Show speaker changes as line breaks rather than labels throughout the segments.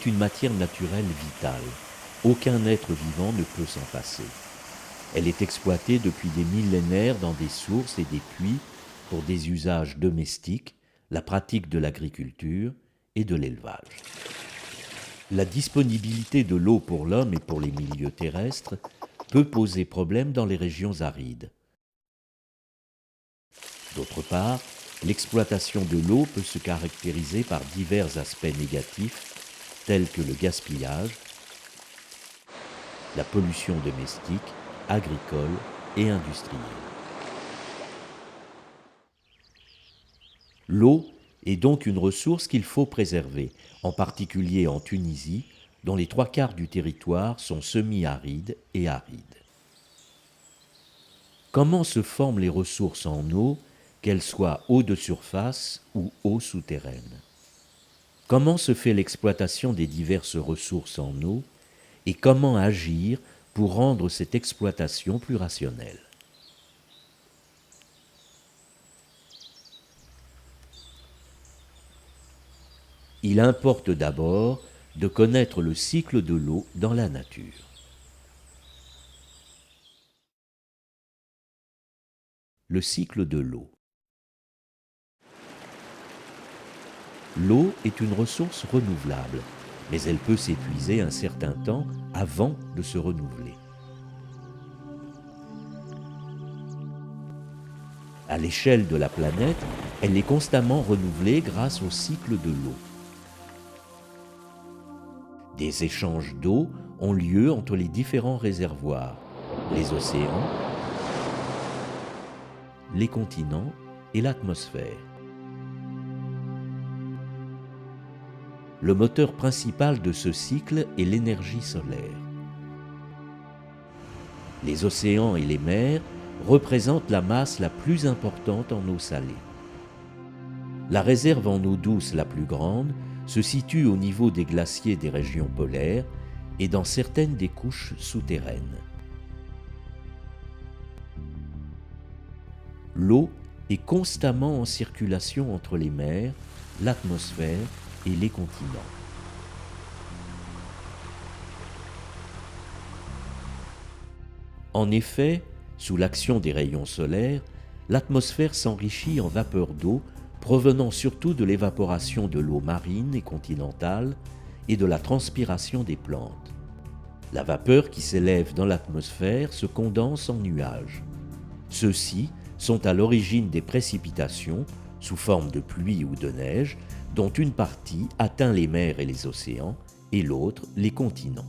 est une matière naturelle vitale. Aucun être vivant ne peut s'en passer. Elle est exploitée depuis des millénaires dans des sources et des puits pour des usages domestiques, la pratique de l'agriculture et de l'élevage. La disponibilité de l'eau pour l'homme et pour les milieux terrestres peut poser problème dans les régions arides. D'autre part, l'exploitation de l'eau peut se caractériser par divers aspects négatifs tels que le gaspillage, la pollution domestique, agricole et industrielle. L'eau est donc une ressource qu'il faut préserver, en particulier en Tunisie, dont les 3/4 du territoire sont semi-arides et arides. Comment se forment les ressources en eau, qu'elles soient eau de surface ou eau souterraine? Comment se fait l'exploitation des diverses ressources en eau et comment agir pour rendre cette exploitation plus rationnelle? Il importe d'abord de connaître le cycle de l'eau dans la nature. Le cycle de l'eau. L'eau est une ressource renouvelable, mais elle peut s'épuiser un certain temps avant de se renouveler. À l'échelle de la planète, elle est constamment renouvelée grâce au cycle de l'eau. Des échanges d'eau ont lieu entre les différents réservoirs, les océans, les continents et l'atmosphère. Le moteur principal de ce cycle est l'énergie solaire. Les océans et les mers représentent la masse la plus importante en eau salée. La réserve en eau douce la plus grande se situe au niveau des glaciers des régions polaires et dans certaines des couches souterraines. L'eau est constamment en circulation entre les mers, l'atmosphère et les continents. En effet, sous l'action des rayons solaires, l'atmosphère s'enrichit en vapeur d'eau provenant surtout de l'évaporation de l'eau marine et continentale et de la transpiration des plantes. La vapeur qui s'élève dans l'atmosphère se condense en nuages. Ceux-ci sont à l'origine des précipitations, sous forme de pluie ou de neige, dont une partie atteint les mers et les océans, et l'autre les continents.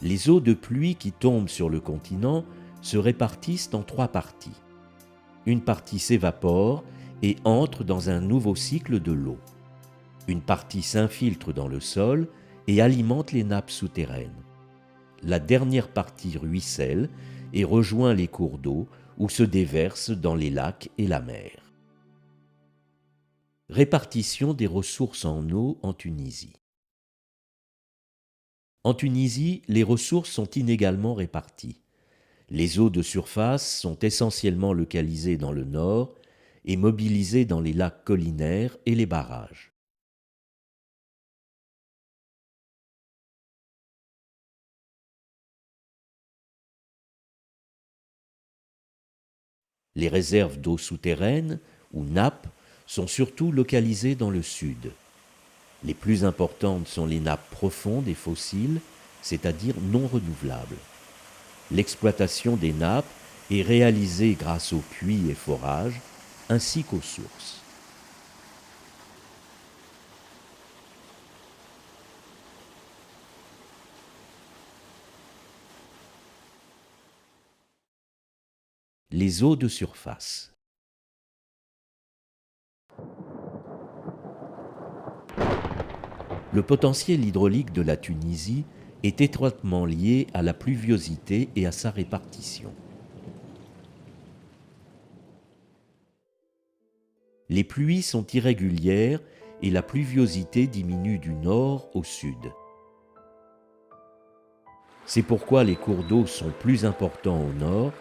Les eaux de pluie qui tombent sur le continent se répartissent en 3 parties. Une partie s'évapore et entre dans un nouveau cycle de l'eau. Une partie s'infiltre dans le sol et alimente les nappes souterraines. La dernière partie ruisselle et rejoint les cours d'eau ou se déverse dans les lacs et la mer. Répartition des ressources en eau en Tunisie. En Tunisie, les ressources sont inégalement réparties. Les eaux de surface sont essentiellement localisées dans le nord et mobilisées dans les lacs collinaires et les barrages. Les réserves d'eau souterraine, ou nappes, sont surtout localisées dans le sud. Les plus importantes sont les nappes profondes et fossiles, c'est-à-dire non renouvelables. L'exploitation des nappes est réalisée grâce aux puits et forages, ainsi qu'aux sources. Les eaux de surface. Le potentiel hydraulique de la Tunisie est étroitement lié à la pluviosité et à sa répartition. Les pluies sont irrégulières et la pluviosité diminue du nord au sud. C'est pourquoi les cours d'eau sont plus importants au nord,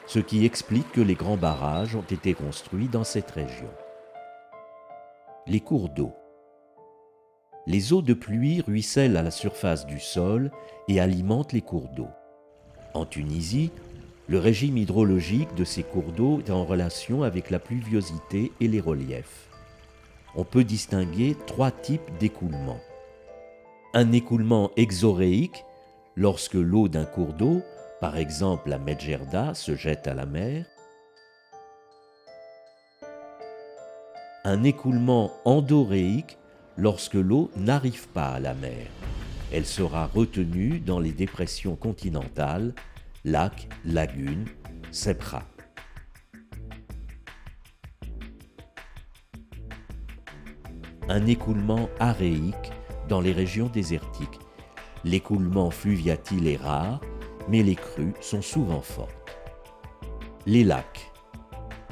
ce qui explique que les grands barrages ont été construits dans cette région. Les cours d'eau. Les eaux de pluie ruissellent à la surface du sol et alimentent les cours d'eau. En Tunisie, le régime hydrologique de ces cours d'eau est en relation avec la pluviosité et les reliefs. On peut distinguer 3 types d'écoulements. Un écoulement exoréique, lorsque l'eau d'un cours d'eau, par exemple la Medjerda, se jette à la mer. Un écoulement endoréique, lorsque l'eau n'arrive pas à la mer. Elle sera retenue dans les dépressions continentales, lacs, lagunes, sebkha. Un écoulement aréique dans les régions désertiques. L'écoulement fluviatile est rare, mais les crues sont souvent fortes. Les lacs.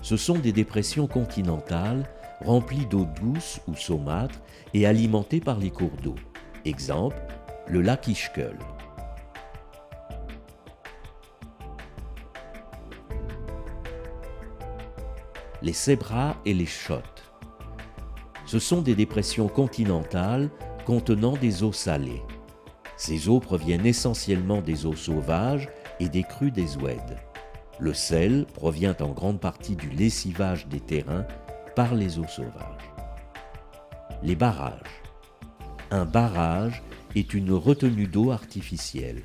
Ce sont des dépressions continentales remplies d'eau douce ou saumâtre et alimentées par les cours d'eau. Exemple, le lac Ischgl. Les sebkha et les chottes. Ce sont des dépressions continentales contenant des eaux salées. Ces eaux proviennent essentiellement des eaux sauvages et des crues des oueds. Le sel provient en grande partie du lessivage des terrains par les eaux sauvages. Les barrages. Un barrage est une retenue d'eau artificielle.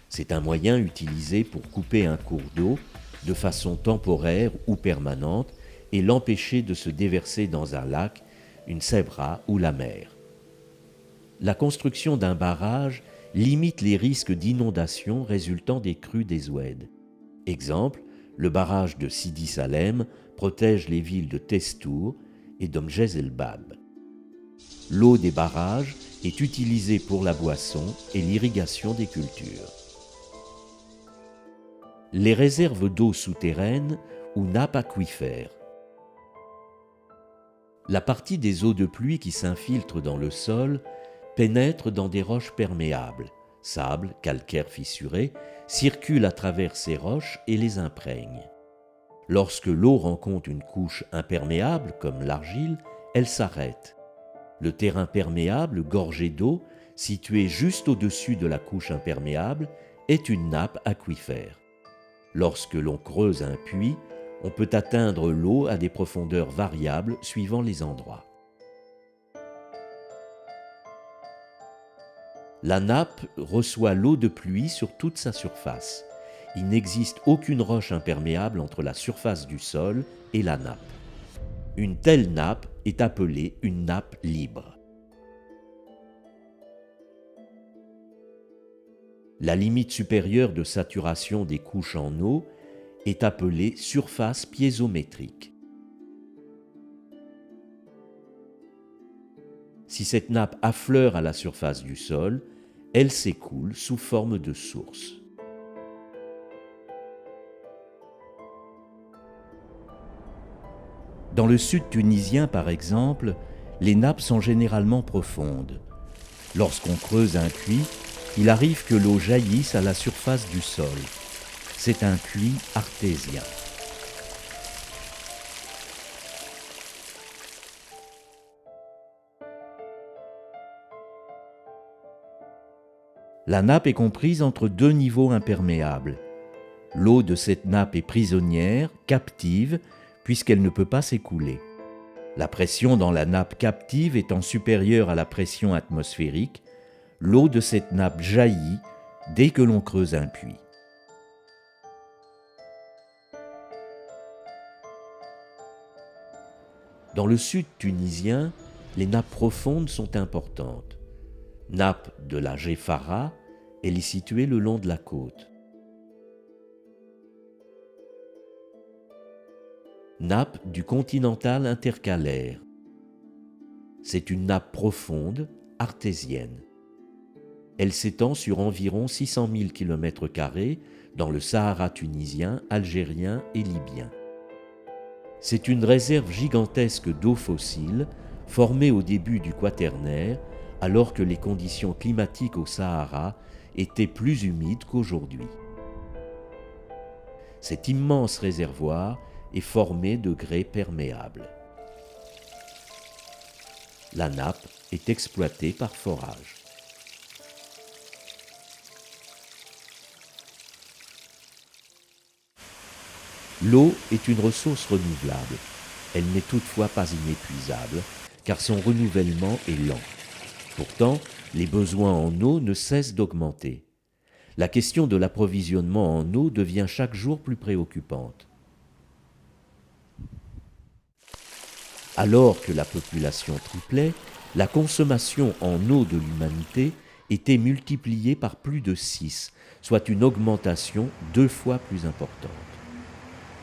C'est un moyen utilisé pour couper un cours d'eau de façon temporaire ou permanente et l'empêcher de se déverser dans un lac, une sebkha ou la mer. La construction d'un barrage limite les risques d'inondation résultant des crues des oueds. Exemple, le barrage de Sidi Salem protège les villes de Testour et d'Omjez-el-Bab. L'eau des barrages est utilisée pour la boisson et l'irrigation des cultures. Les réserves d'eau souterraines ou nappes aquifères. La partie des eaux de pluie qui s'infiltrent dans le sol pénètre dans des roches perméables, sable, calcaire fissuré, circule à travers ces roches et les imprègne. Lorsque l'eau rencontre une couche imperméable, comme l'argile, elle s'arrête. Le terrain perméable, gorgé d'eau, situé juste au-dessus de la couche imperméable, est une nappe aquifère. Lorsque l'on creuse un puits, on peut atteindre l'eau à des profondeurs variables suivant les endroits. La nappe reçoit l'eau de pluie sur toute sa surface. Il n'existe aucune roche imperméable entre la surface du sol et la nappe. Une telle nappe est appelée une nappe libre. La limite supérieure de saturation des couches en eau est appelée surface piézométrique. Si cette nappe affleure à la surface du sol, elle s'écoule sous forme de source. Dans le sud tunisien, par exemple, les nappes sont généralement profondes. Lorsqu'on creuse un puits, il arrive que l'eau jaillisse à la surface du sol. C'est un puits artésien. La nappe est comprise entre 2 niveaux imperméables. L'eau de cette nappe est prisonnière, captive, puisqu'elle ne peut pas s'écouler. La pression dans la nappe captive étant supérieure à la pression atmosphérique, l'eau de cette nappe jaillit dès que l'on creuse un puits. Dans le sud tunisien, les nappes profondes sont importantes. Nappe de la Gefara, elle est située le long de la côte. Nappe du continental intercalaire. C'est une nappe profonde, artésienne. Elle s'étend sur environ 600 000 km² dans le Sahara tunisien, algérien et libyen. C'est une réserve gigantesque d'eau fossile formée au début du Quaternaire, alors que les conditions climatiques au Sahara étaient plus humides qu'aujourd'hui. Cet immense réservoir est formé de grès perméables. La nappe est exploité par forage. L'eau est une ressource renouvelable. Elle n'est toutefois pas inépuisable, car son renouvellement est lent. Pourtant, les besoins en eau ne cessent d'augmenter. La question de l'approvisionnement en eau devient chaque jour plus préoccupante. Alors que la population triplait, la consommation en eau de l'humanité était multipliée par plus de 6, soit une augmentation 2 fois plus importante.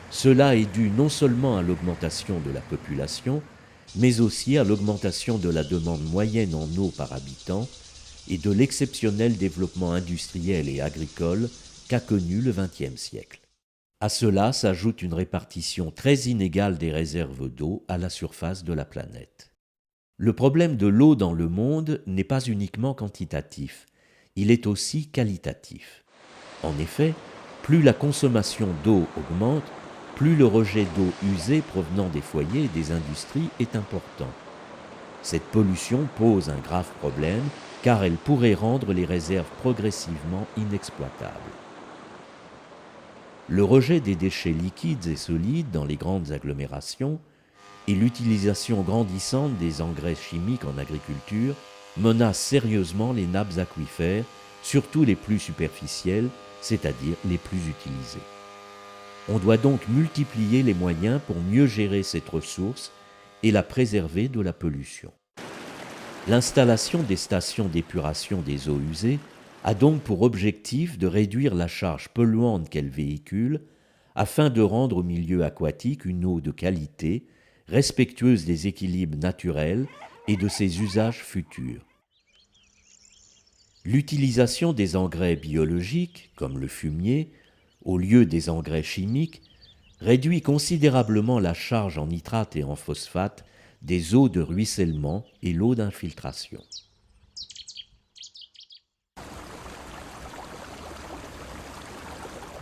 Cela est dû non seulement à l'augmentation de la population, mais aussi à l'augmentation de la demande moyenne en eau par habitant et de l'exceptionnel développement industriel et agricole qu'a connu le XXe siècle. À cela s'ajoute une répartition très inégale des réserves d'eau à la surface de la planète. Le problème de l'eau dans le monde n'est pas uniquement quantitatif, il est aussi qualitatif. En effet, plus la consommation d'eau augmente, plus le rejet d'eau usée provenant des foyers et des industries est important. Cette pollution pose un grave problème car elle pourrait rendre les réserves progressivement inexploitables. Le rejet des déchets liquides et solides dans les grandes agglomérations et l'utilisation grandissante des engrais chimiques en agriculture menacent sérieusement les nappes aquifères, surtout les plus superficielles, c'est-à-dire les plus utilisées. On doit donc multiplier les moyens pour mieux gérer cette ressource et la préserver de la pollution. L'installation des stations d'épuration des eaux usées a donc pour objectif de réduire la charge polluante qu'elles véhiculent afin de rendre au milieu aquatique une eau de qualité, respectueuse des équilibres naturels et de ses usages futurs. L'utilisation des engrais biologiques, comme le fumier, au lieu des engrais chimiques, réduit considérablement la charge en nitrate et en phosphate des eaux de ruissellement et l'eau d'infiltration.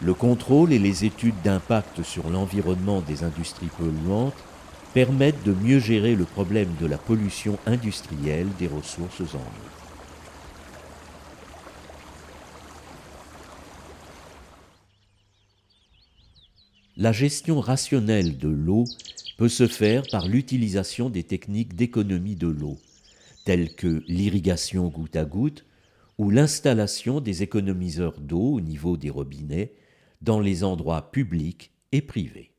Le contrôle et les études d'impact sur l'environnement des industries polluantes permettent de mieux gérer le problème de la pollution industrielle des ressources en eau. La gestion rationnelle de l'eau peut se faire par l'utilisation des techniques d'économie de l'eau, telles que l'irrigation goutte à goutte ou l'installation des économiseurs d'eau au niveau des robinets dans les endroits publics et privés.